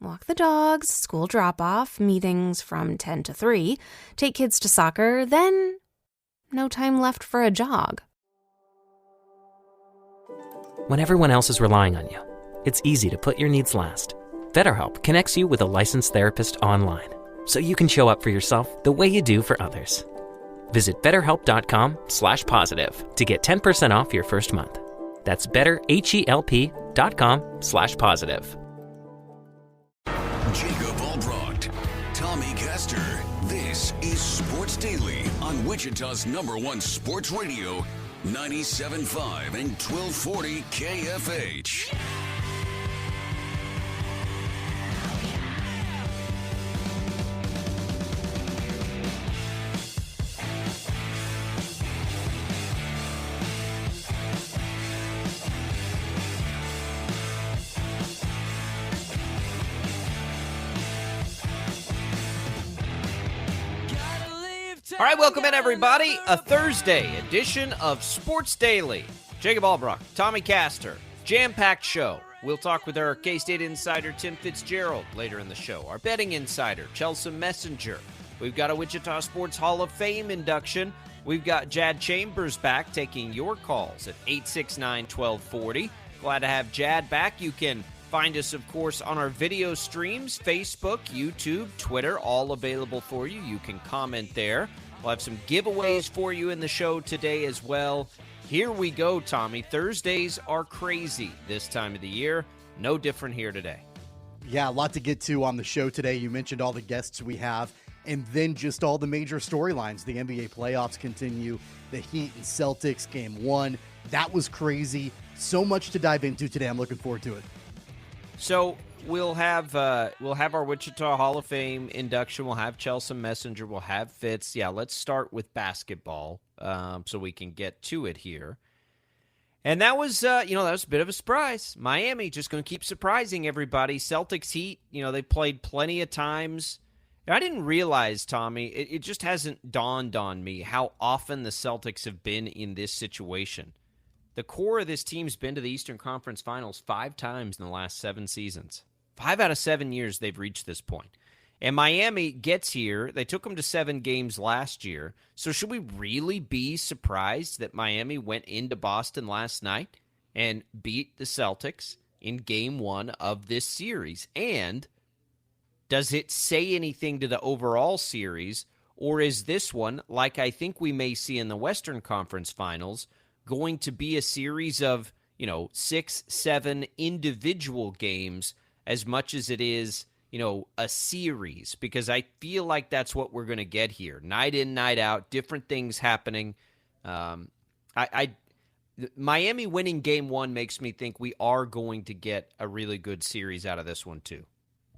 Walk the dogs, school drop-off, meetings from 10 to 3, take kids to soccer, then no time left for a jog. When everyone else is relying on you, it's easy to put your needs last. BetterHelp connects you with a licensed therapist online, so you can show up for yourself the way you do for others. Visit BetterHelp.com/positive to get 10% off your first month. That's BetterHelp.com/positive. Jacob Albrocht, Tommy Castor. This is Sports Daily on Wichita's #1 sports radio, 97.5 and 1240 KFH. All right, welcome in, everybody. A Thursday edition of Sports Daily. Jacob Albrocht, Tommy Castor, jam-packed show. We'll talk with our K-State insider, Tim Fitzgerald, later in the show. Our betting insider, Chelsea Messenger. We've got a Wichita Sports Hall of Fame induction. We've got Jad Chambers back taking your calls at 869-1240. Glad to have Jad back. You can find us, of course, on our video streams, Facebook, YouTube, Twitter, all available for you. You can comment there. We'll have some giveaways for you in the show today as well. Here we go, Tommy. Thursdays are crazy this time of the year. No different here today. Yeah, a lot to get to on the show today. You mentioned all the guests we have, and then just all the major storylines. The NBA playoffs continue. The Heat and Celtics game 1. That was crazy. So much to dive into today. I'm looking forward to it. So we'll have our Wichita Hall of Fame induction. We'll have Chelsea Messenger. We'll have Fitz. Yeah, let's start with basketball so we can get to it here. And that was that was a bit of a surprise. Miami just going to keep surprising everybody. Celtics Heat, they played plenty of times. I didn't realize, Tommy, it just hasn't dawned on me how often the Celtics have been in this situation. The core of this team's been to the Eastern Conference Finals 5 times in the last 7 seasons. 5 out of 7 years they've reached this point. And Miami gets here. They took them to 7 games last year. So should we really be surprised that Miami went into Boston last night and beat the Celtics in game 1 of this series? And does it say anything to the overall series? Or is this one, like I think we may see in the Western Conference Finals, going to be a series of, 6, 7 individual games as much as it is, a series? Because I feel like that's what we're going to get here. Night in, night out, different things happening. Miami winning game 1 makes me think we are going to get a really good series out of this one too.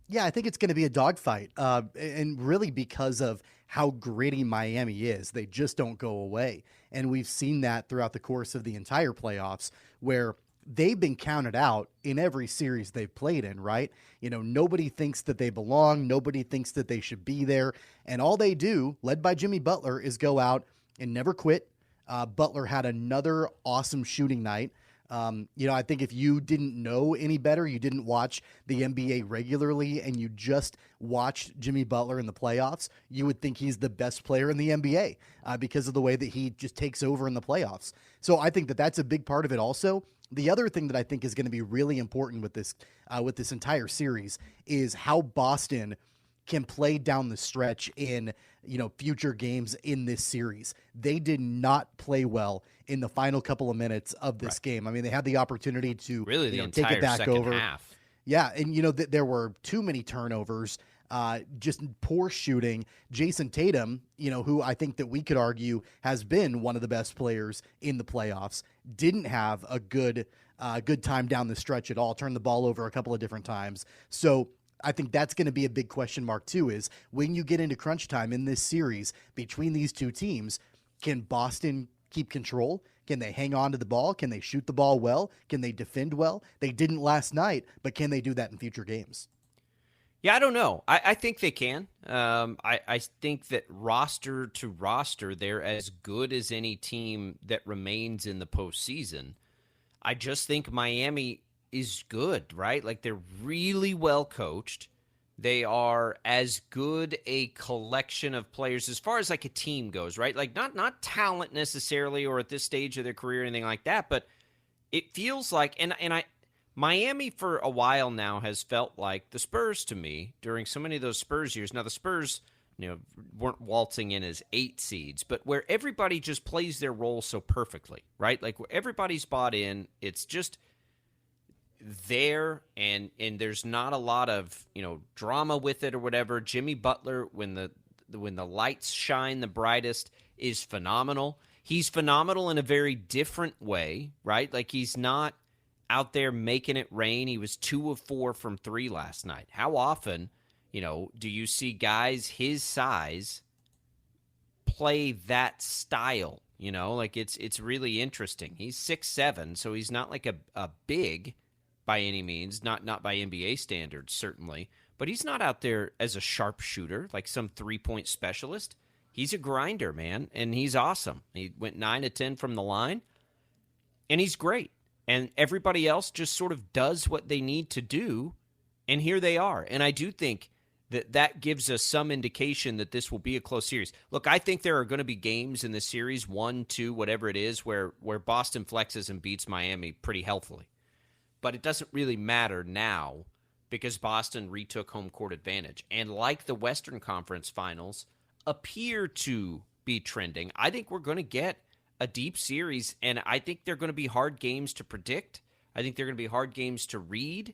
Yeah, I think it's going to be a dogfight, and really because of how gritty Miami is. They just don't go away, and we've seen that throughout the course of the entire playoffs where they've been counted out in every series they've played in, right? Nobody thinks that they belong. Nobody thinks that they should be there, and all they do, led by Jimmy Butler, is go out and never quit. Butler had another awesome shooting night. I think if you didn't know any better, you didn't watch the NBA regularly, and you just watched Jimmy Butler in the playoffs, you would think he's the best player in the NBA because of the way that he just takes over in the playoffs. So I think that that's a big part of it also. The other thing that I think is going to be really important with this entire series is how Boston can play down the stretch in future games in this series. They did not play well in the final couple of minutes of this game. I mean, they had the opportunity to really take it back over. Half. Yeah, and there were too many turnovers, just poor shooting. Jason Tatum, who I think that we could argue has been one of the best players in the playoffs, didn't have a good time down the stretch at all. Turned the ball over a couple of different times. So I think that's going to be a big question mark too, is when you get into crunch time in this series between these two teams, can Boston keep control? Can they hang on to the ball? Can they shoot the ball well? Can they defend well? They didn't last night, but can they do that in future games? Yeah, I don't know. I think they can. I think that roster to roster, they're as good as any team that remains in the postseason. I just think Miami is good, right? Like they're really well coached. They are as good a collection of players as far as like a team goes, right? Like not talent necessarily or at this stage of their career or anything like that, but it feels like and I Miami for a while now has felt like the Spurs to me during so many of those Spurs years. Now the Spurs, weren't waltzing in as 8 seeds, but where everybody just plays their role so perfectly, right? Like where everybody's bought in, it's just there and there's not a lot of, drama with it or whatever. Jimmy Butler, when the lights shine the brightest, is phenomenal. He's phenomenal in a very different way, right? Like he's not out there making it rain. He was 2 of 4 from 3 last night. How often, do you see guys his size play that style? Like it's really interesting. He's 6'7", so he's not like a big by any means, not by NBA standards, certainly. But he's not out there as a sharpshooter, like some 3-point specialist. He's a grinder, man, and he's awesome. He went 9 of 10 from the line, and he's great. And everybody else just sort of does what they need to do, and here they are. And I do think that gives us some indication that this will be a close series. Look, I think there are going to be games in the series, 1, 2, whatever it is, where Boston flexes and beats Miami pretty healthily. But it doesn't really matter now because Boston retook home court advantage. And like the Western Conference Finals appear to be trending, I think we're going to get a deep series, and I think they're going to be hard games to predict. I think they're going to be hard games to read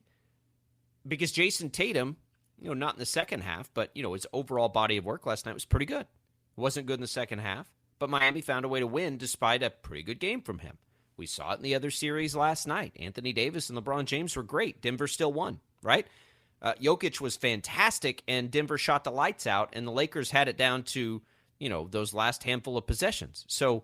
because Jason Tatum, not in the second half, but, his overall body of work last night was pretty good. It wasn't good in the second half, but Miami found a way to win despite a pretty good game from him. We saw it in the other series last night. Anthony Davis and LeBron James were great. Denver still won, right? Jokic was fantastic, and Denver shot the lights out, and the Lakers had it down to, those last handful of possessions. So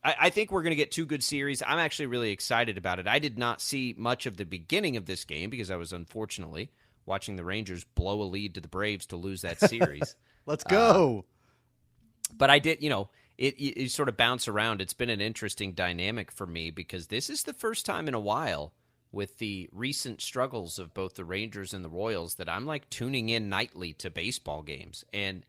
I think we're going to get 2 good series. I'm actually really excited about it. I did not see much of the beginning of this game because I was unfortunately watching the Rangers blow a lead to the Braves to lose that series. Let's go. But I did, it sort of bounce around. It's been an interesting dynamic for me because this is the first time in a while with the recent struggles of both the Rangers and the Royals that I'm like tuning in nightly to baseball games. And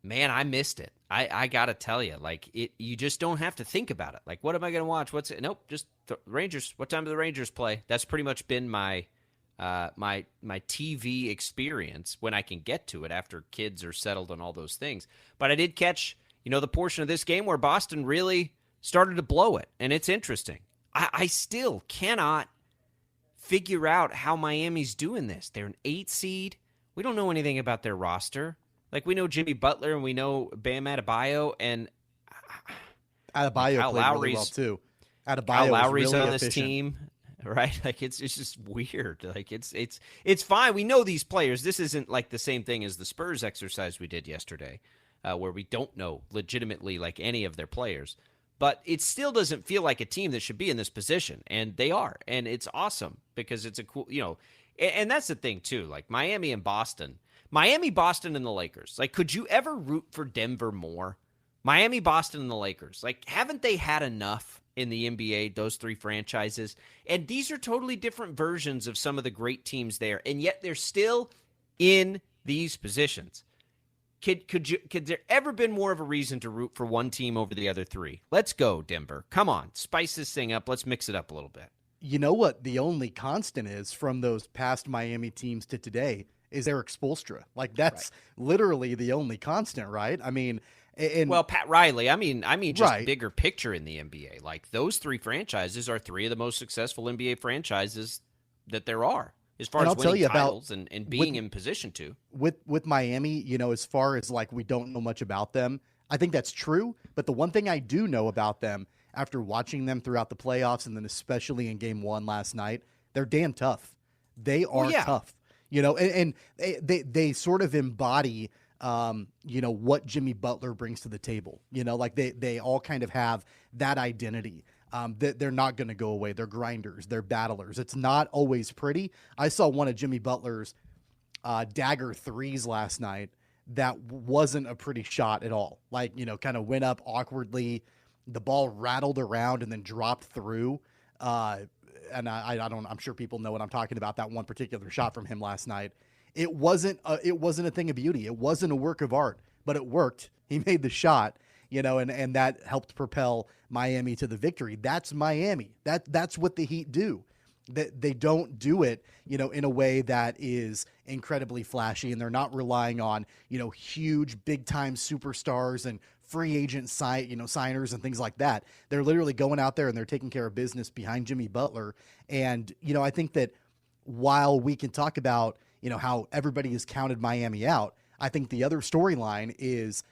man, I missed it. I got to tell you, like you just don't have to think about it. Like, what am I going to watch? What's it? Nope. Just the Rangers. What time do the Rangers play? That's pretty much been my TV experience when I can get to it after kids are settled and all those things. But I did catch, the portion of this game where Boston really started to blow it. And it's interesting. I still cannot figure out how Miami's doing this. They're an 8 seed. We don't know anything about their roster. Like, we know Jimmy Butler and we know Bam Adebayo, and Adebayo played really well, too. Adebayo Kyle Lowry's really on this team, right? Like, it's just weird. Like, it's fine. We know these players. This isn't like the same thing as the Spurs exercise we did yesterday, where we don't know legitimately like any of their players. But it still doesn't feel like a team that should be in this position, and they are. And it's awesome because it's a cool, and that's the thing, too. Like, Miami, Boston, and the Lakers. Like, could you ever root for Denver more? Miami, Boston, and the Lakers. Like, haven't they had enough in the NBA, those 3 franchises? And these are totally different versions of some of the great teams there, and yet they're still in these positions. Could there ever been more of a reason to root for one team over the other 3? Let's go, Denver. Come on, spice this thing up. Let's mix it up a little bit. You know what the only constant is from those past Miami teams to today is Eric Spoelstra. Like, that's literally the only constant, right? I mean, well, Pat Riley, I mean, just right. Bigger picture in the NBA. Like, those 3 franchises are 3 of the most successful NBA franchises that there are, as far as winning titles and being in position to. With Miami, as far as like we don't know much about them, I think that's true. But the one thing I do know about them after watching them throughout the playoffs and then especially in Game 1 last night, they're damn tough. They are tough. And they sort of embody, what Jimmy Butler brings to the table. Like they all kind of have that identity. They're not going to go away. They're grinders. They're battlers. It's not always pretty. I saw one of Jimmy Butler's dagger threes last night that wasn't a pretty shot at all. Like, kind of went up awkwardly. The ball rattled around and then dropped through. and I don't, I'm sure people know what I'm talking about, that one particular shot from him last night. It wasn't a thing of beauty. It wasn't a work of art, but it worked. He made the shot, and that helped propel Miami to the victory. That's Miami. That's what the Heat do. That they don't do it, in a way that is incredibly flashy, and they're not relying on, huge big time superstars and free agent signers and things like that. They're literally going out there and they're taking care of business behind Jimmy Butler. And, I think that while we can talk about, how everybody has counted Miami out, I think the other storyline is,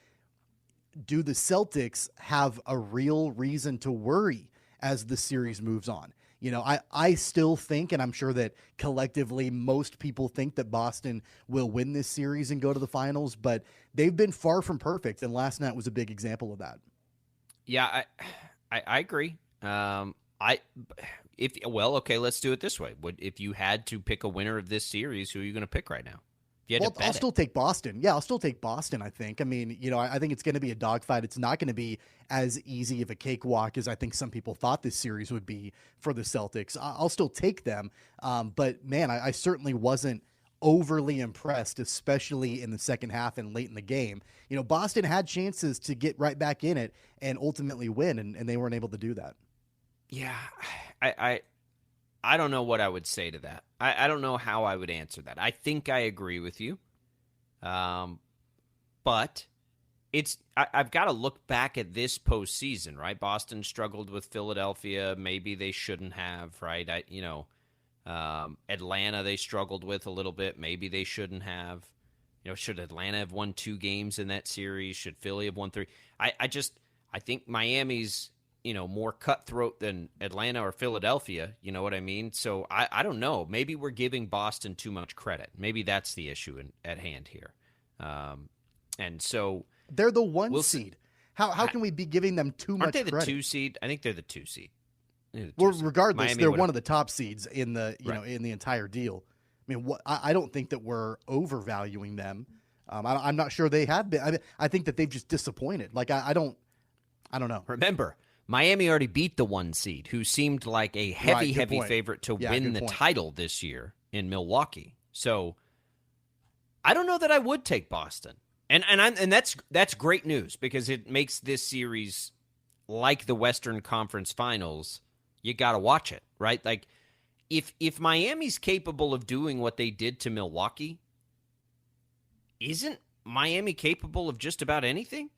do the Celtics have a real reason to worry as the series moves on? I still think, and I'm sure that collectively most people think, that Boston will win this series and go to the finals, but they've been far from perfect, and last night was a big example of that. Yeah, I agree. Okay, let's do it this way. If you had to pick a winner of this series, who are you going to pick right now? I'll still take Boston. Yeah, I'll still take Boston, I think. I mean, I think it's going to be a dogfight. It's not going to be as easy of a cakewalk as I think some people thought this series would be for the Celtics. I'll still take them. But, man, I certainly wasn't overly impressed, especially in the second half and late in the game. Boston had chances to get right back in it and ultimately win, and they weren't able to do that. Yeah, I don't know what I would say to that. I don't know how I would answer that. I think I agree with you. But I've got to look back at this postseason, right? Boston struggled with Philadelphia. Maybe they shouldn't have, right? Atlanta they struggled with a little bit. Maybe they shouldn't have. Should Atlanta have won 2 games in that series? Should Philly have won 3? I think Miami's more cutthroat than Atlanta or Philadelphia. You know what I mean? So I don't know. Maybe we're giving Boston too much credit. Maybe that's the issue at hand here. And so they're the 1 seed. How can we be giving them too much credit? Aren't they the 2 seed? I think they're the 2 seed. Well, regardless, Miami, they're one of the top seeds in the in the entire deal. I mean, I don't think that we're overvaluing them. I'm not sure they have been. I think that they've just disappointed. Like I don't know. Remember, Miami already beat the 1 seed, who seemed like a heavy favorite to win the title this year in Milwaukee. So I don't know that I would take Boston, and that's great news, because it makes this series like the Western Conference Finals. You got to watch it, right? Like if Miami's capable of doing what they did to Milwaukee, isn't Miami capable of just about anything?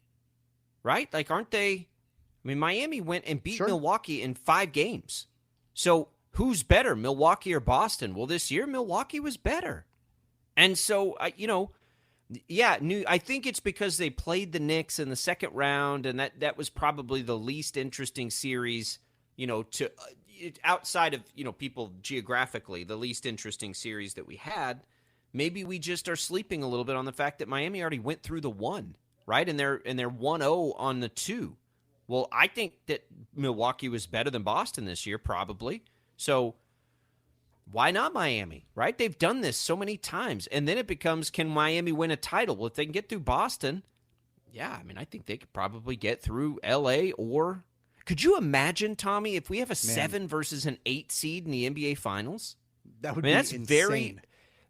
Right? Like, aren't they? I mean, Miami went and beat Milwaukee in 5 games. So who's better, Milwaukee or Boston? Well, this year, Milwaukee was better. And so, I think it's because they played the Knicks in the second round, and that was probably the least interesting series, to outside of, people geographically, the least interesting series that we had. Maybe we just are sleeping a little bit on the fact that Miami already went through the 1, right? And they're 1-0 on the 2. Well, I think that Milwaukee was better than Boston this year, probably. So why not Miami, right? They've done this so many times. And then it becomes, can Miami win a title? Well, if they can get through Boston, yeah, I mean, I think they could probably get through L.A. or could you imagine, Tommy, if we have a 7 versus an 8 seed in the NBA Finals? That would be insane.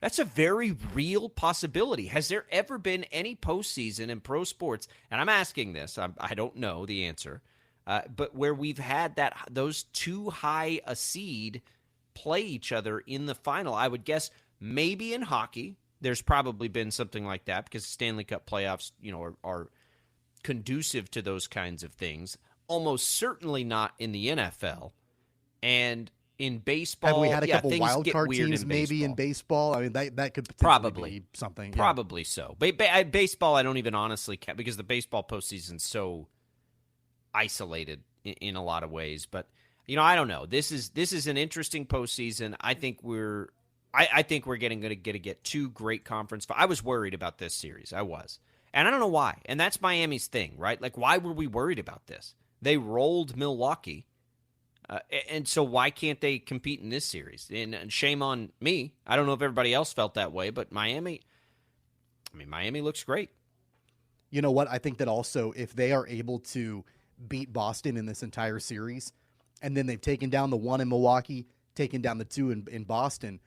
That's a very real possibility. Has there ever been any postseason in pro sports, and I'm asking this, I don't know the answer, but where we've had those too high a seed play each other in the final? I would guess maybe in hockey, there's probably been something like that, because Stanley Cup playoffs, are conducive to those kinds of things. Almost certainly not in the NFL. And in baseball, have we had a couple wild card teams maybe in baseball? I mean, that could potentially be something. Yeah. Probably so. Baseball, I don't even honestly count, because the baseball postseason's so isolated in a lot of ways. But I don't know. This is an interesting postseason. I think we're going to get 2 great conference. I was worried about this series. I was, and I don't know why. And that's Miami's thing, right? Like, why were we worried about this? They rolled Milwaukee. And so why can't they compete in this series? And shame on me. I don't know if everybody else felt that way, but Miami looks great. You know what? I think that also, if they are able to beat Boston in this entire series, and then they've taken down the 1 in Milwaukee, taking down the 2 in Boston.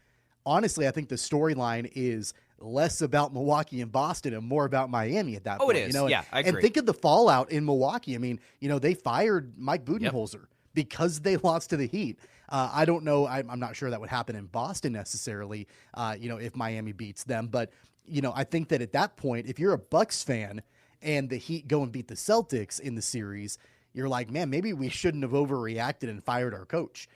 Honestly, I think the storyline is less about Milwaukee and Boston and more about Miami at that point. It is. Yeah, I and agree. think of the fallout in Milwaukee. I mean, they fired Mike Budenholzer because they lost to the Heat. I don't know. I'm not sure that would happen in Boston necessarily, if Miami beats them. But, I think that at that point, if you're a Bucks fan and the Heat go and beat the Celtics in the series, you're like, man, maybe we shouldn't have overreacted and fired our coach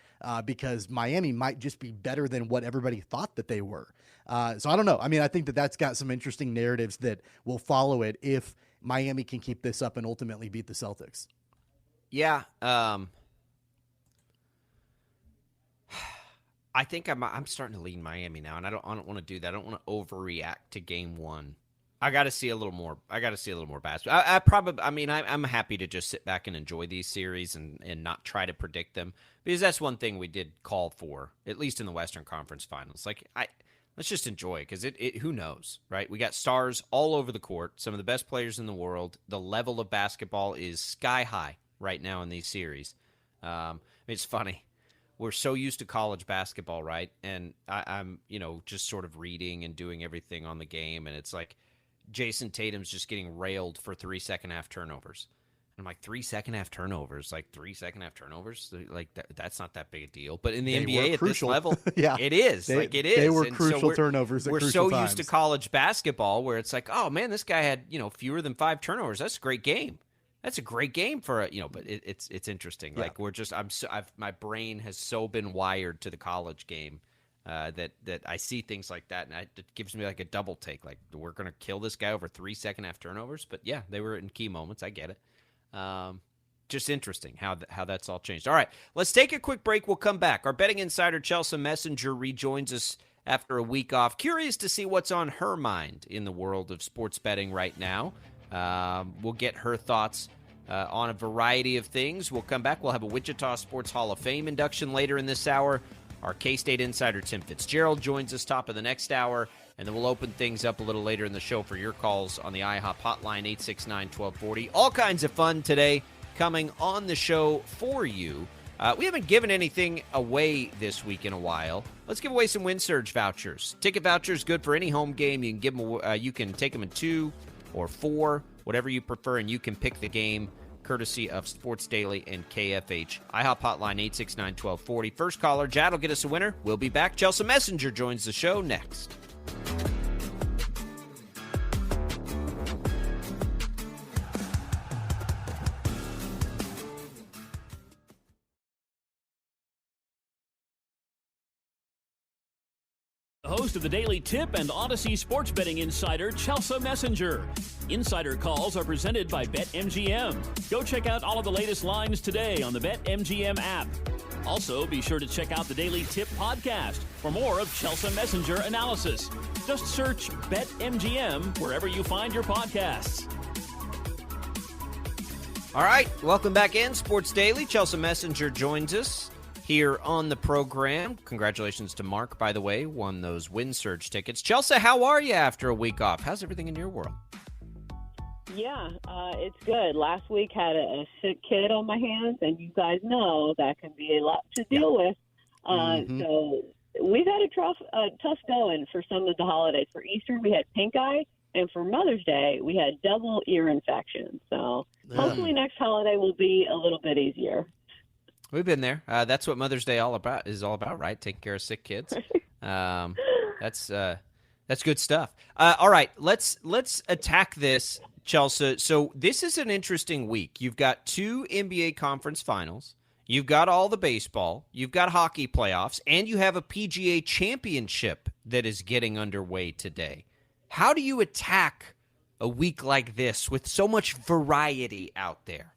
because Miami might just be better than what everybody thought that they were. So I don't know. I mean, I think that that's got some interesting narratives that will follow it if Miami can keep this up and ultimately beat the Celtics. Yeah. I think I'm starting to lean Miami now, and I don't want to do that. I don't want to overreact to game one. I got to see a little more. I got to see a little more basketball. I'm happy to just sit back and enjoy these series and not try to predict them, because that's one thing we did call for, at least in the Western Conference Finals. Let's just enjoy it, because it who knows, right? We got stars all over the court, some of the best players in the world. The level of basketball is sky high right now in these series. It's funny. We're so used to college basketball, right? And I'm just sort of reading and doing everything on the game, and it's like Jason Tatum's just getting railed for 3 second-half turnovers. And I'm like, 3 second-half turnovers? Like, 3 second-half turnovers? Like, that's not that big a deal. But in the NBA at this level, yeah, it is. It is. They were and crucial so turnovers at we're crucial so times. used to college basketball where it's like, oh, man, this guy had, fewer than 5 turnovers. That's a great game. That's a great game for but it's interesting. Yeah. Like my brain has so been wired to the college game that I see things like that, and it gives me like a double take. Like, we're gonna kill this guy over 3 second-half turnovers, but yeah, they were in key moments. I get it. Just interesting how that's all changed. All right, let's take a quick break. We'll come back. Our betting insider Chelsea Messenger rejoins us after a week off. Curious to see what's on her mind in the world of sports betting right now. We'll get her thoughts on a variety of things. We'll come back. We'll have a Wichita Sports Hall of Fame induction later in this hour. Our K-State insider Tim Fitzgerald joins us top of the next hour, and then we'll open things up a little later in the show for your calls on the IHOP hotline, 869-1240. All kinds of fun today coming on the show for you. We haven't given anything away this week in a while. Let's give away some WinSurge vouchers. Ticket vouchers, good for any home game. You can give them. You can take them in 2 or 4, whatever you prefer, and you can pick the game courtesy of Sports Daily and KFH. IHOP hotline 869-1240. First caller, Jad, will get us a winner. We'll be back. Chelsea Messenger joins the show next. Host of the Daily Tip and Odyssey Sports Betting Insider, Chelsea Messenger. Insider calls are presented by BetMGM. Go check out all of the latest lines today on the BetMGM app. Also, be sure to check out the Daily Tip podcast for more of Chelsea Messenger analysis. Just search BetMGM wherever you find your podcasts. All right, welcome back in Sports Daily. Chelsea Messenger joins us here on the program. Congratulations to Mark, by the way, won those WinSurge tickets. Chelsea, how are you after a week off? How's everything in your world? Yeah, it's good. Last week had a sick kid on my hands, and you guys know that can be a lot to deal with. So we've had a tough going for some of the holidays. For Easter, we had pink eye, and for Mother's Day, we had double ear infection. So hopefully next holiday will be a little bit easier. We've been there. That's what Mother's Day is all about, right? Taking care of sick kids. That's good stuff. All right, let's attack this, Chelsea. So this is an interesting week. You've got 2 NBA conference finals. You've got all the baseball. You've got hockey playoffs, and you have a PGA championship that is getting underway today. How do you attack a week like this with so much variety out there?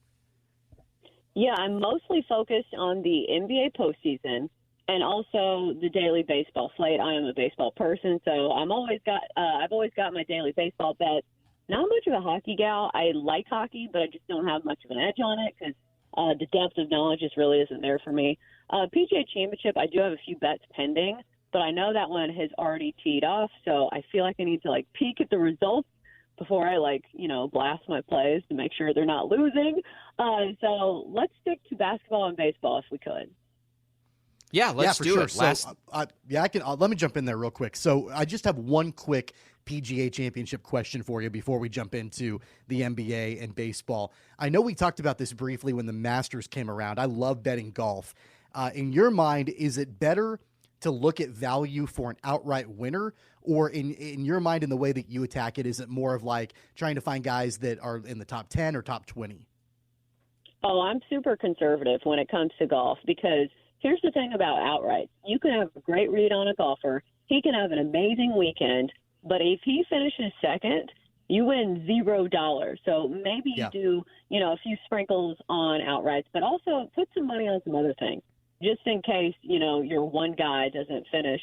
Yeah, I'm mostly focused on the NBA postseason and also the daily baseball slate. I am a baseball person, so I've always got my daily baseball bets. Not much of a hockey gal. I like hockey, but I just don't have much of an edge on it because the depth of knowledge just really isn't there for me. PGA Championship, I do have a few bets pending, but I know that one has already teed off, so I feel like I need to peek at the results before I blast my plays to make sure they're not losing. So let's stick to basketball and baseball if we could. Yeah, let's for do sure. it. So, I can. Let me jump in there real quick. So, I just have one quick PGA Championship question for you before we jump into the NBA and baseball. I know we talked about this briefly when the Masters came around. I love betting golf. In your mind, is it better to look at value for an outright winner, or in your mind, in the way that you attack it, is it more of like trying to find guys that are in the top 10 or top 20? Oh, I'm super conservative when it comes to golf because here's the thing about outright. You can have a great read on a golfer. He can have an amazing weekend, but if he finishes second, you win $0. So maybe you do, a few sprinkles on outrights, but also put some money on some other things just in case, your one guy doesn't finish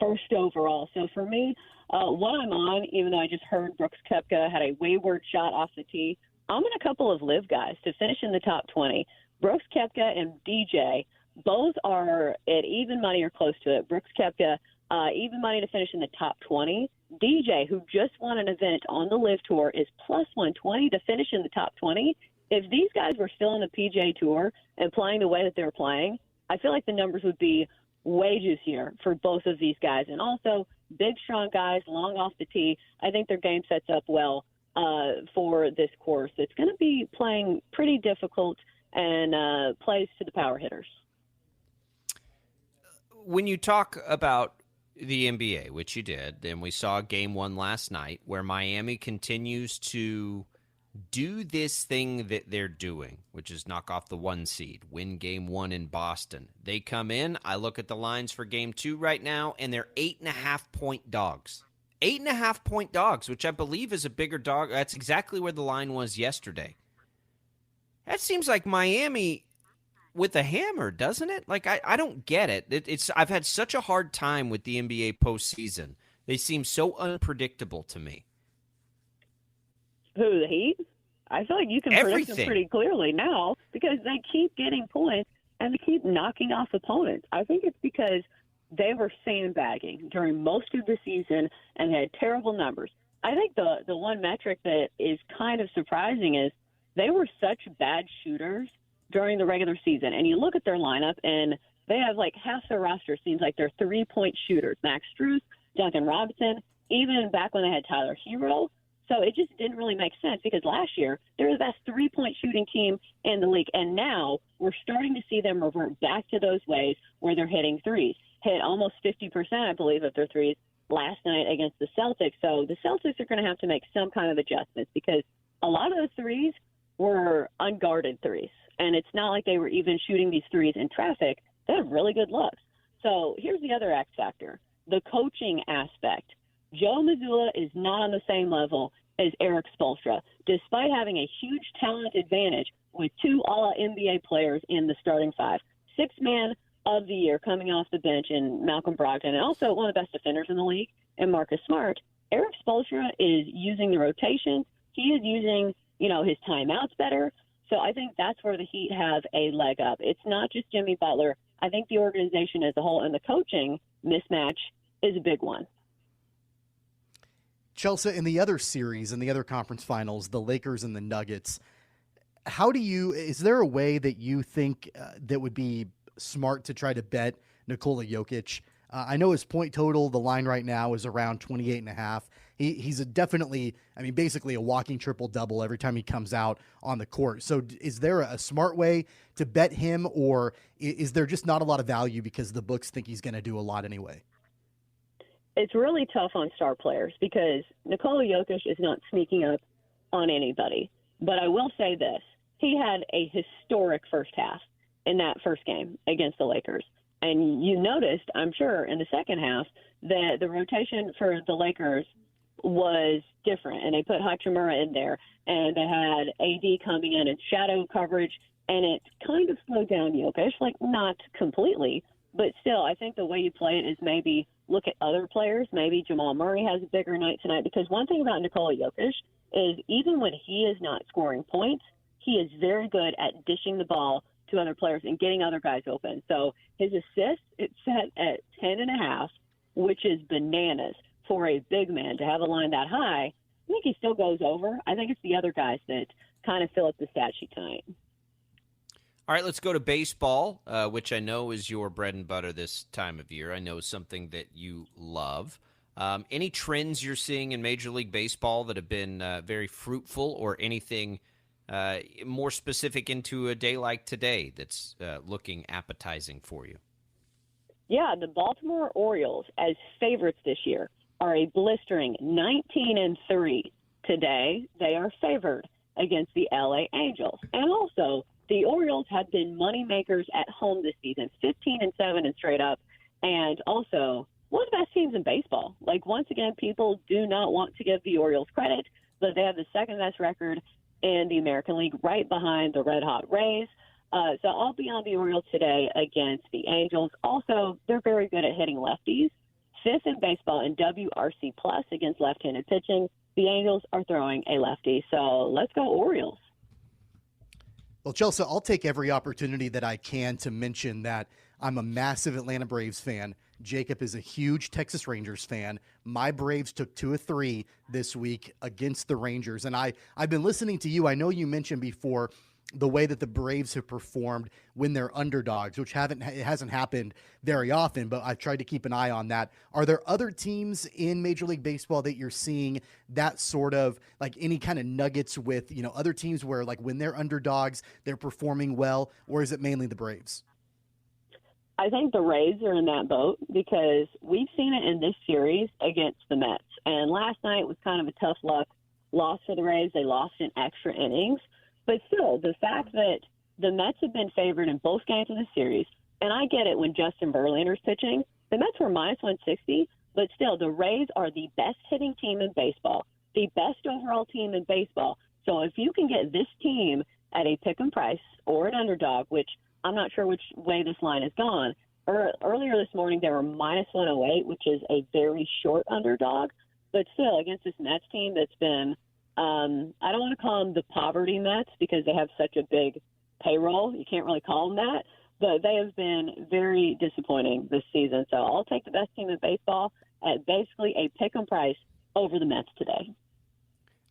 first overall. So for me, what I'm on, even though I just heard Brooks Koepka had a wayward shot off the tee, I'm on a couple of live guys to finish in the top 20. Brooks Koepka and DJ, both are at even money or close to it. Brooks Koepka, even money to finish in the top 20. DJ, who just won an event on the Live Tour, is plus 120 to finish in the top 20. If these guys were still on the PGA Tour and playing the way that they're playing, I feel like the numbers would be way juicier for both of these guys. And also, big, strong guys, long off the tee. I think their game sets up well for this course. It's going to be playing pretty difficult and plays to the power hitters. When you talk about the NBA, which you did, and we saw game one last night where Miami continues to do this thing that they're doing, which is knock off the 1 seed, win game one in Boston. They come in, I look at the lines for game two right now, and they're 8.5-point dogs. 8.5-point dogs, which I believe is a bigger dog. That's exactly where the line was yesterday. That seems like Miami with a hammer, doesn't it? Like, I don't get it. I've had such a hard time with the NBA postseason. They seem so unpredictable to me. Who, the Heat? I feel like you can predict them pretty clearly now because they keep getting points and they keep knocking off opponents. I think it's because they were sandbagging during most of the season and had terrible numbers. I think the one metric that is kind of surprising is they were such bad shooters during the regular season. And you look at their lineup, and they have like half their roster seems like they're 3-point shooters. Max Strus, Duncan Robinson, even back when they had Tyler Hero. So it just didn't really make sense because last year they were the best 3-point shooting team in the league. And now we're starting to see them revert back to those ways where they're hitting threes. Hit almost 50%, I believe, of their threes last night against the Celtics. So the Celtics are going to have to make some kind of adjustments because a lot of those threes were unguarded threes. And it's not like they were even shooting these threes in traffic. They have really good looks. So here's the other X factor, the coaching aspect. Joe Mazzulla is not on the same level as Eric Spoelstra, despite having a huge talent advantage with 2 All-NBA players in the starting 5. 6-man of the year coming off the bench in Malcolm Brogdon, and also one of the best defenders in the league in Marcus Smart. Eric Spoelstra is using the rotations. He is using, his timeouts better. So I think that's where the Heat have a leg up. It's not just Jimmy Butler. I think the organization as a whole and the coaching mismatch is a big one. Chelsea, in the other series, in the other conference finals, the Lakers and the Nuggets, is there a way that you think that would be smart to try to bet Nikola Jokic? I know his point total, the line right now is around 28.5. He's definitely, basically a walking triple-double every time he comes out on the court. So is there a smart way to bet him, or is there just not a lot of value because the books think he's going to do a lot anyway? It's really tough on star players because Nikola Jokic is not sneaking up on anybody. But I will say this. He had a historic first half in that first game against the Lakers. And you noticed, I'm sure, in the second half that the rotation for the Lakers was different. And they put Hachimura in there. And they had AD coming in shadow coverage. And it kind of slowed down Jokic, not completely. But still, I think the way you play it is maybe look at other players. Maybe Jamal Murray has a bigger night tonight. Because one thing about Nikola Jokic is even when he is not scoring points, he is very good at dishing the ball to other players and getting other guys open. So his assist, it's set at 10.5, which is bananas for a big man to have a line that high. I think he still goes over. I think it's the other guys that kind of fill up the stat sheet tonight. All right, let's go to baseball, which I know is your bread and butter this time of year. I know is something that you love. Any trends you're seeing in Major League Baseball that have been very fruitful, or anything more specific into a day like today that's looking appetizing for you? Yeah, the Baltimore Orioles, as favorites this year, are a blistering 19-3 today. They are favored against the LA Angels. And also, the Orioles have been money makers at home this season, 15-7 and straight up. And also, one of the best teams in baseball. Like, once again, people do not want to give the Orioles credit, but they have the second best record in the American League, right behind the Red Hot Rays. So I'll be on the Orioles today against the Angels. Also, they're very good at hitting lefties. Fifth in baseball in WRC plus against left-handed pitching. The Angels are throwing a lefty. So let's go Orioles. Well, Chelsea, I'll take every opportunity that I can to mention that I'm a massive Atlanta Braves fan. Jacob is a huge Texas Rangers fan. My Braves took 2 of 3 this week against the Rangers. And I've been listening to you. I know you mentioned before the way that the Braves have performed when they're underdogs, which it hasn't happened very often, but I've tried to keep an eye on that. Are there other teams in Major League Baseball that you're seeing that sort of, like, any kind of nuggets with, other teams where, like, when they're underdogs, they're performing well, or is it mainly the Braves? I think the Rays are in that boat because we've seen it in this series against the Mets. And last night was kind of a tough luck loss for the Rays. They lost in extra innings. But still, the fact that the Mets have been favored in both games of the series, and I get it when Justin Verlander's pitching, the Mets were minus 160, but still, the Rays are the best hitting team in baseball, the best overall team in baseball. So if you can get this team at a pick 'em price or an underdog, which I'm not sure which way this line has gone, earlier this morning they were minus 108, which is a very short underdog, but still, against this Mets team that's been I don't want to call them the poverty Mets because they have such a big payroll. You can't really call them that. But they have been very disappointing this season. So I'll take the best team in baseball at basically a pick-em price over the Mets today.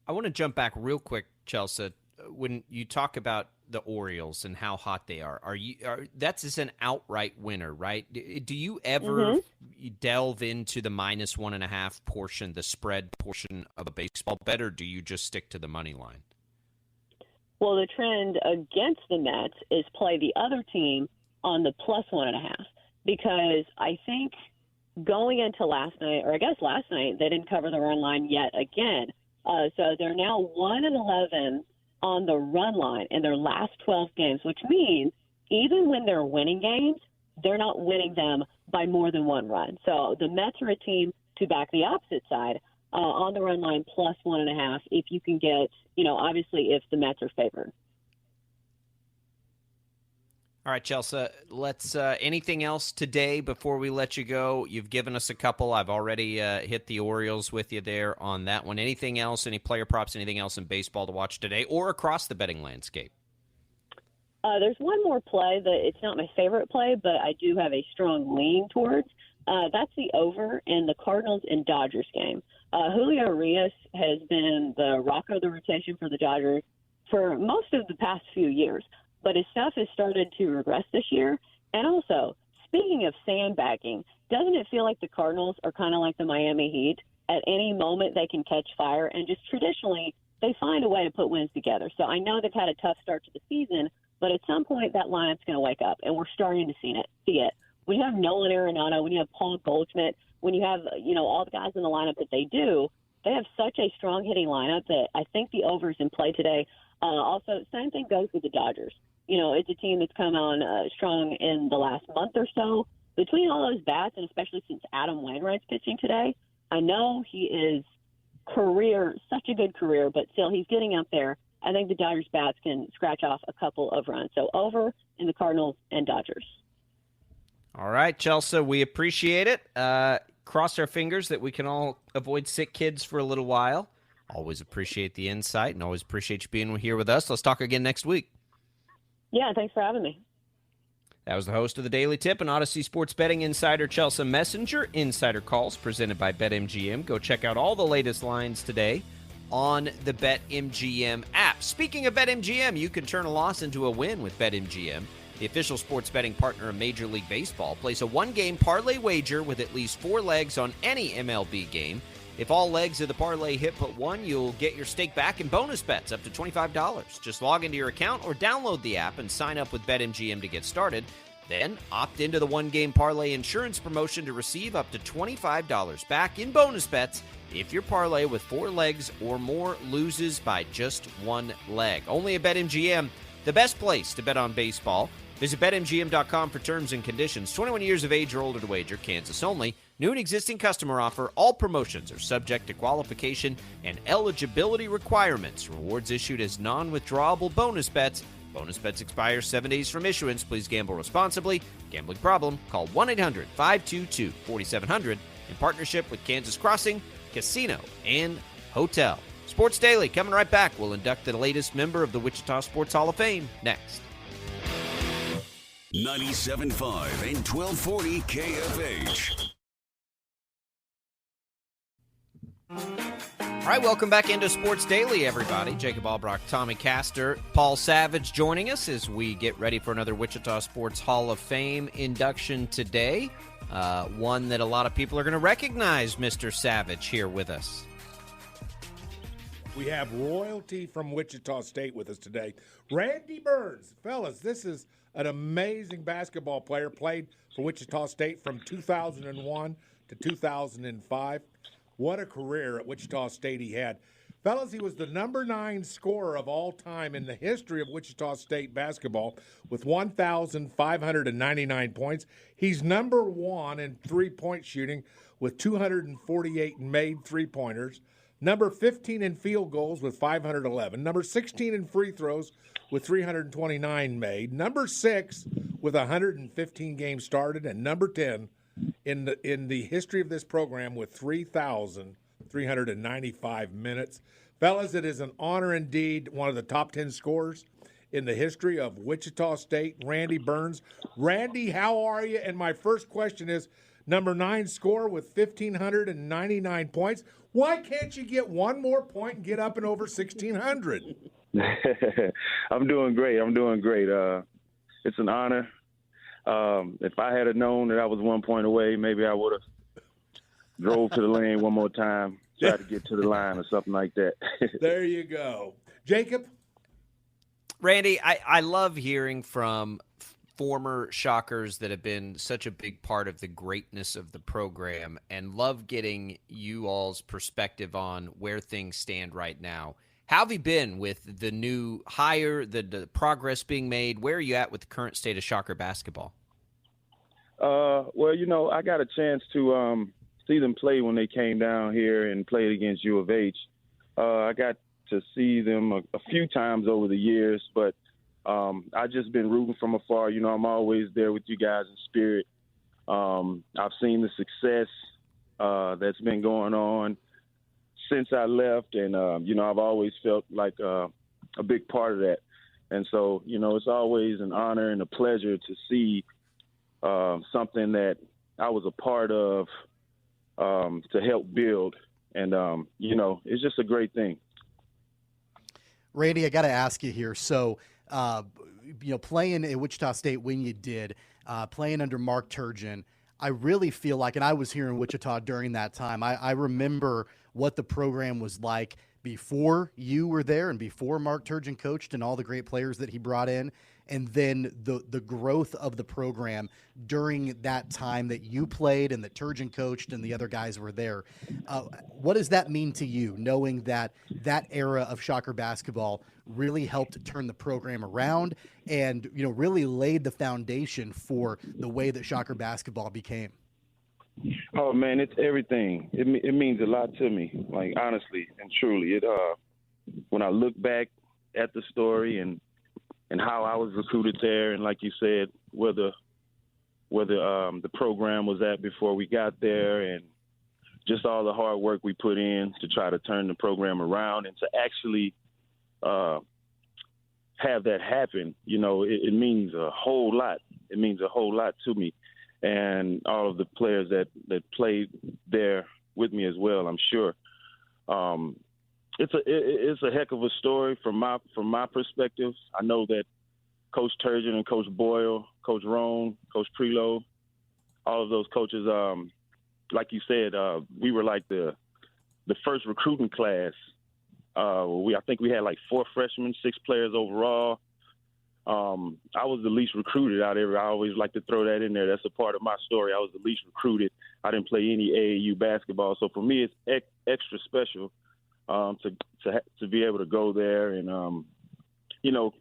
I want to jump back real quick, Chelsea. When you talk about the Orioles and how hot they are that's just an outright winner, right? Do you ever delve into the minus 1.5 portion, the spread portion of a baseball bet, or do you just stick to the money line? Well, the trend against the Mets is play the other team on the plus 1.5 because I think going into last night, or I guess last night, they didn't cover the run line yet again. So they're now 1-11 on the run line in their last 12 games, which means even when they're winning games, they're not winning them by more than one run. So the Mets are a team to back the opposite side on the run line plus 1.5 if you can get, obviously if the Mets are favored. All right, Chelsea, let's anything else today before we let you go? You've given us a couple. I've already hit the Orioles with you there on that one. Anything else, any player props, anything else in baseball to watch today or across the betting landscape? There's one more play that it's not my favorite play, but I do have a strong lean towards. That's the over in the Cardinals and Dodgers game. Julio Urias has been the rock of the rotation for the Dodgers for most of the past few years. But his stuff has started to regress this year. And also, speaking of sandbagging, doesn't it feel like the Cardinals are kind of like the Miami Heat? At any moment, they can catch fire, and just traditionally, they find a way to put wins together. So I know they've had a tough start to the season, but at some point, that lineup's going to wake up, and we're starting to see it. When you have Nolan Arenado, when you have Paul Goldschmidt, when you have, all the guys in the lineup that they do, they have such a strong hitting lineup that I think the over is in play today. Also, same thing goes with the Dodgers. It's a team that's come on strong in the last month or so. Between all those bats, and especially since Adam Wainwright's pitching today, I know he is such a good career, but still he's getting up there. I think the Dodgers bats can scratch off a couple of runs. So over in the Cardinals and Dodgers. All right, Chelsea, we appreciate it. Cross our fingers that we can all avoid sick kids for a little while. Always appreciate the insight and always appreciate you being here with us. Let's talk again next week. Yeah, thanks for having me. That was the host of the Daily Tip and Odyssey Sports Betting Insider, Chelsea Messenger. Insider Calls presented by BetMGM. Go check out all the latest lines today on the BetMGM app. Speaking of BetMGM, you can turn a loss into a win with BetMGM, the official sports betting partner of Major League Baseball. Place a one-game parlay wager with at least 4 legs on any MLB game. If all legs of the parlay hit but one, you'll get your stake back in bonus bets up to $25. Just log into your account or download the app and sign up with BetMGM to get started. Then opt into the one-game parlay insurance promotion to receive up to $25 back in bonus bets if your parlay with 4 legs or more loses by just 1 leg. Only at BetMGM, the best place to bet on baseball. Visit BetMGM.com for terms and conditions. 21 years of age or older to wager, Kansas only. New and existing customer offer. All promotions are subject to qualification and eligibility requirements. Rewards issued as non-withdrawable bonus bets. Bonus bets expire 7 days from issuance. Please gamble responsibly. Gambling problem? Call 1-800-522-4700 in partnership with Kansas Crossing Casino and Hotel. Sports Daily coming right back. We'll induct the latest member of the Wichita Sports Hall of Fame next. 97.5 and 1240 KFH. All right, welcome back into Sports Daily, everybody. Jacob Albrock, Tommy Castor, Paul Savage joining us as we get ready for another Wichita Sports Hall of Fame induction today. One that a lot of people are going to recognize, Mr. Savage, here with us. We have royalty from Wichita State with us today. Randy Burns. Fellas, this is an amazing basketball player, played for Wichita State from 2001 to 2005. What a career at Wichita State he had. Fellas, he was the number 9 scorer of all time in the history of Wichita State basketball with 1,599 points. He's number 1 in three-point shooting with 248 made three-pointers. Number 15 in field goals with 511. Number 16 in free throws with 329 made. Number 6 with 115 games started. And number 10 in the history of this program with 3,395 minutes. Fellas, it is an honor indeed, one of the top 10 scorers in the history of Wichita State, Randy Burns. Randy, how are you? And my first question is, number 9 scorer with 1,599 points. Why can't you get one more point and get up and over 1,600? I'm doing great. It's an honor. If I had known that I was 1 point away, maybe I would have drove to the lane one more time, tried to get to the line or something like that. There you go. Jacob? Randy, I love hearing from former Shockers that have been such a big part of the greatness of the program, and love getting you all's perspective on where things stand right now. How have you been with the new hire, the progress being made? Where are you at with the current state of Shocker basketball? Well, I got a chance to see them play when they came down here and played against U of H. I got to see them a few times over the years, but I've just been rooting from afar. I'm always there with you guys in spirit. I've seen the success that's been going on since I left, and, I've always felt like a big part of that. And so, it's always an honor and a pleasure to see something that I was a part of to help build. And, it's just a great thing. Randy, I got to ask you here. So, playing at Wichita State when you did, playing under Mark Turgeon, I really feel like, and I was here in Wichita during that time, I remember what the program was like before you were there and before Mark Turgeon coached and all the great players that he brought in, and then the growth of the program during that time that you played and that Turgeon coached and the other guys were there. What does that mean to you, knowing that that era of Shocker basketball really helped turn the program around and, really laid the foundation for the way that Shocker basketball became? Oh man, it's everything. It means a lot to me, like honestly and truly. When I look back at the story and how I was recruited there, and like you said, where the program was at before we got there, and just all the hard work we put in to try to turn the program around and to actually have that happen, it means a whole lot. It means a whole lot to me. And all of the players that played there with me as well, I'm sure. it's a heck of a story from my perspective. I know that Coach Turgeon and Coach Boyle, Coach Roan, Coach Prelo, all of those coaches, like you said, we were like the first recruiting class. I think we had like 4 freshmen, 6 players overall. I was the least recruited out there. I always like to throw that in there. That's a part of my story. I was the least recruited. I didn't play any AAU basketball, so for me, it's extra special to be able to go there and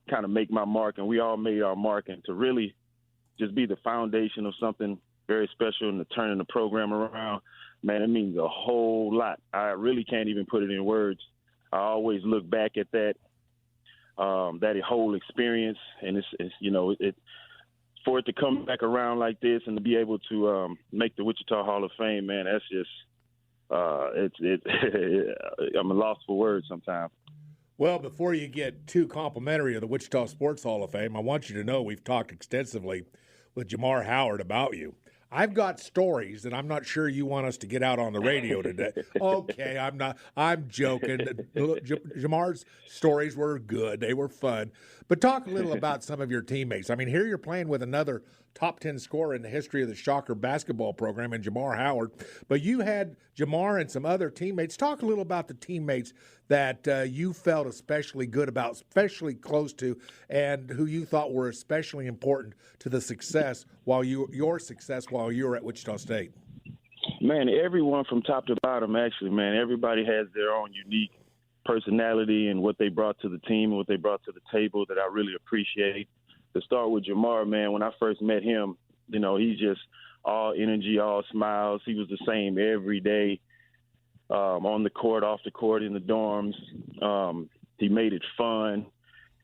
kind of make my mark. And we all made our mark, and to really just be the foundation of something very special and to turning the program around, man, it means a whole lot. I really can't even put it in words. I always look back at that whole experience, and it's for it to come back around like this and to be able to make the Wichita Hall of Fame, man, that's just I'm lost for words sometimes. Well, before you get too complimentary of the Wichita Sports Hall of Fame, I want you to know we've talked extensively with Jamar Howard about you. I've got stories that I'm not sure you want us to get out on the radio today. Okay, I'm joking. Jamar's stories were good. They were fun. But talk a little about some of your teammates. I mean, here you're playing with another top 10 scorer in the history of the Shocker basketball program in Jamar Howard. But you had Jamar and some other teammates. Talk a little about the teammates that you felt especially good about, especially close to, and who you thought were especially important to the success your success while you were at Wichita State. Man, everyone from top to bottom, actually, man, everybody has their own unique personality and what they brought to the team and what they brought to the table that I really appreciate. To start with Jamar, man, when I first met him, he's just all energy, all smiles. He was the same every day, on the court, off the court, in the dorms. He made it fun.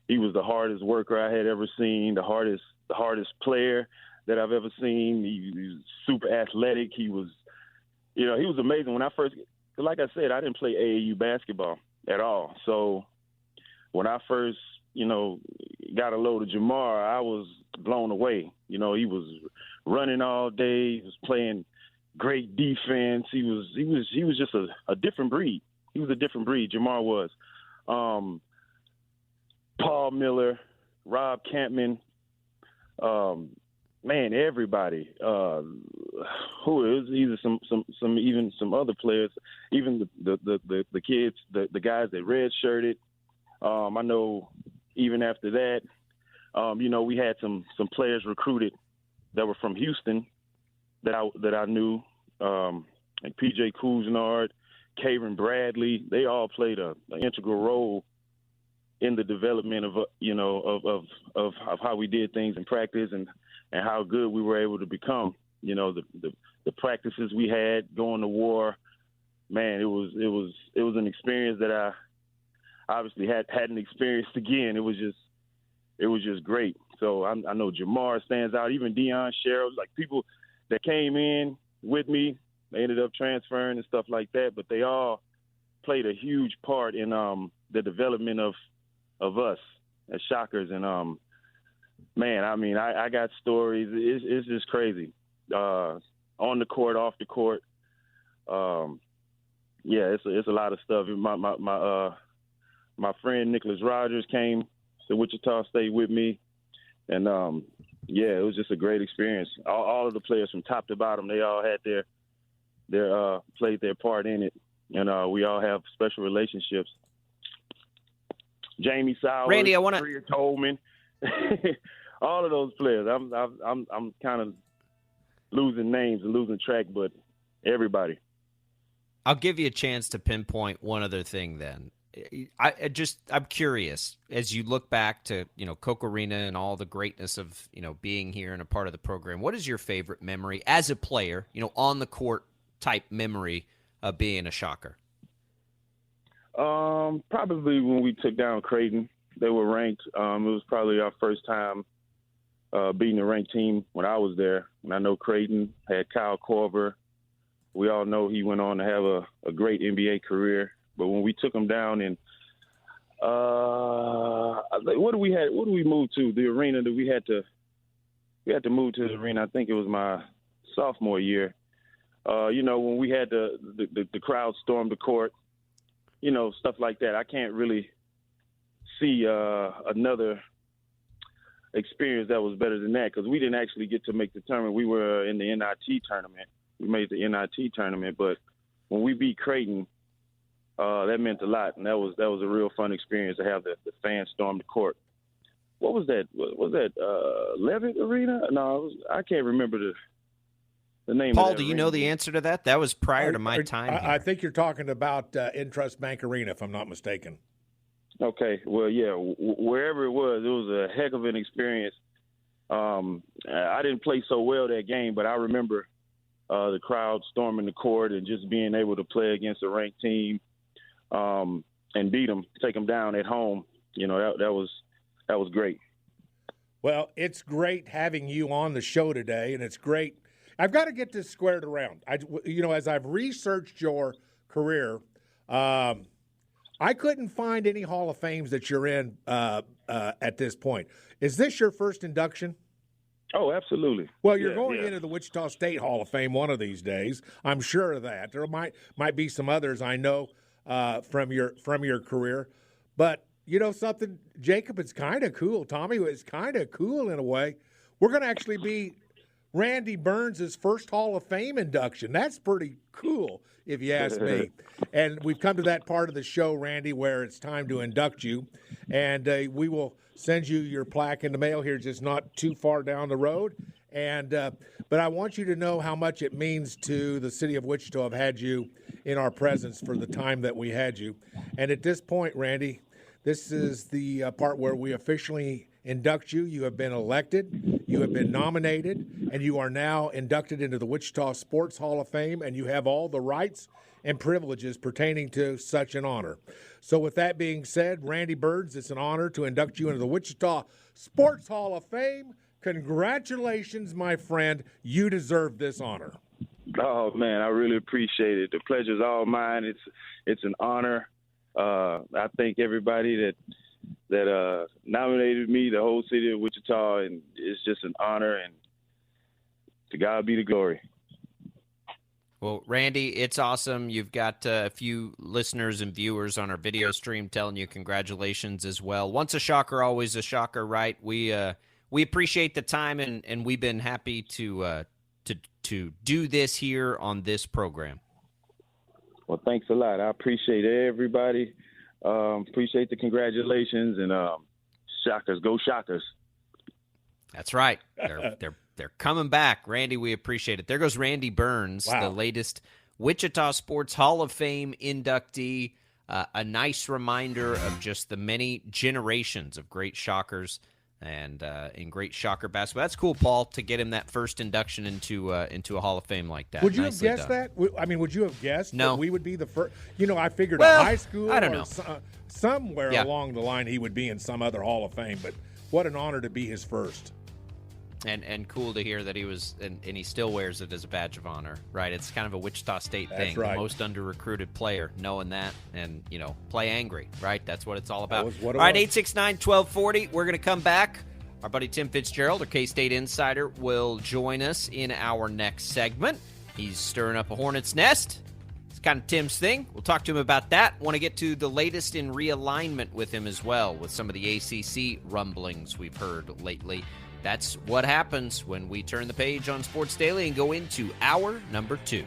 He was the hardest worker I had ever seen, the hardest player that I've ever seen. He was super athletic. He was amazing. When I first, like I said, I didn't play AAU basketball at all. So when I first, got a load of Jamar, I was blown away. He was running all day. He was playing great defense. He was just a different breed. He was a different breed. Jamar was. Paul Miller, Rob Campman, man, everybody. Who is either some other players, even the kids, the guys that redshirted. I know even after that, we had some players recruited that were from Houston that I knew, like P.J. Cousinard, Kayron Bradley. They all played an integral role in the development of how we did things in practice and how good we were able to become. The practices we had going to war, man, it was an experience that I obviously hadn't experienced again. It was just great. So I know Jamar stands out. Even Deion Sherrill, like people that came in with me, they ended up transferring and stuff like that. But they all played a huge part in the development of us as Shockers. And man, I mean, I got stories. It's just crazy. On the court, off the court. Yeah, it's a lot of stuff. My friend Nicholas Rogers came to Wichita State with me, and it was just a great experience. All of the players from top to bottom, they all had their played their part in it, and we all have special relationships. Jamie Sowers, Randy, I want to Freer Tolman, all of those players. I'm kind of losing names and losing track, but everybody. I'll give you a chance to pinpoint one other thing then. I'm curious, as you look back to, Koch Arena and all the greatness of, being here and a part of the program, what is your favorite memory as a player, on the court type memory of being a Shocker? Probably when we took down Creighton. They were ranked. It was probably our first time beating a ranked team when I was there. And I know Creighton had Kyle Korver. We all know he went on to have a great NBA career. But when we took him down and what do we move to? The arena that we had to move to the arena. I think it was my sophomore year. When we had the crowd storm the court, stuff like that. I can't really see another experience that was better than that, because we didn't actually get to make the tournament. We were in the NIT tournament. We made the NIT tournament, but when we beat Creighton, that meant a lot, and that was a real fun experience to have the fans storm the court. What was that? Was that Levitt Arena? No, I can't remember the name. Paul, of that do you arena. know the answer to that? That was prior to my time here. I think you're talking about Intrust Bank Arena, if I'm not mistaken. Okay, well, yeah, wherever it was a heck of an experience. I didn't play so well that game, but I remember the crowd storming the court and just being able to play against a ranked team and beat them, take them down at home. That was great. Well, it's great having you on the show today, and it's great. I've got to get this squared around. As I've researched your career, I couldn't find any Hall of Fames that you're in at this point. Is this your first induction? Oh, absolutely. Well, you're going into the Wichita State Hall of Fame one of these days. I'm sure of that. There might be some others I know from your career, but you know something, Jacob, it's kind of cool. Tommy, it's kind of cool in a way. We're going to actually be Randy Burns' first Hall of Fame induction. That's pretty cool, if you ask me. And we've come to that part of the show, Randy, where it's time to induct you. And we will send you your plaque in the mail here, just not too far down the road. And but I want you to know how much it means to the city of Wichita to have had you in our presence for the time that we had you. And at this point, Randy, this is the part where we officially induct you. You have been elected, you have been nominated, and you are now inducted into the Wichita Sports Hall of Fame, and you have all the rights and privileges pertaining to such an honor. So with that being said, Randy Burns, it's an honor to induct you into the Wichita Sports Hall of Fame. Congratulations, my friend. You deserve this honor. Oh, man, I really appreciate it. The pleasure's all mine. It's an honor. I thank everybody that nominated me, the whole city of Wichita, and it's just an honor, and to God be the glory. Well, Randy, it's awesome. You've got a few listeners and viewers on our video stream telling you congratulations as well. Once a shocker, always a shocker, right? We appreciate the time, and we've been happy to do this here on this program. Well, thanks a lot. I appreciate everybody. Appreciate the congratulations, and Shockers, go Shockers. That's right. They're coming back. Randy, we appreciate it. There goes Randy Burns, wow. The latest Wichita Sports Hall of Fame inductee. A nice reminder of just the many generations of great Shockers and in great Shocker basketball. That's cool, Paul, to get him that first induction into a Hall of Fame like that. Would you Nicely have guessed done. that? I mean, would you have guessed No. that we would be the first? I figured Well, a high school I don't or know. Somewhere Yeah. along the line he would be in some other Hall of Fame, but what an honor to be his first. And cool to hear that he was, and he still wears it as a badge of honor, right? It's kind of a Wichita State That's thing. right. The most under-recruited player, knowing that, and, play angry, right? That's what it's all about. That was what it All right, was. 869-1240. We're going to come back. Our buddy Tim Fitzgerald, our K-State insider, will join us in our next segment. He's stirring up a hornet's nest. It's kind of Tim's thing. We'll talk to him about that. Want to get to the latest in realignment with him as well, with some of the ACC rumblings we've heard lately. That's what happens when we turn the page on Sports Daily and go into hour number 2.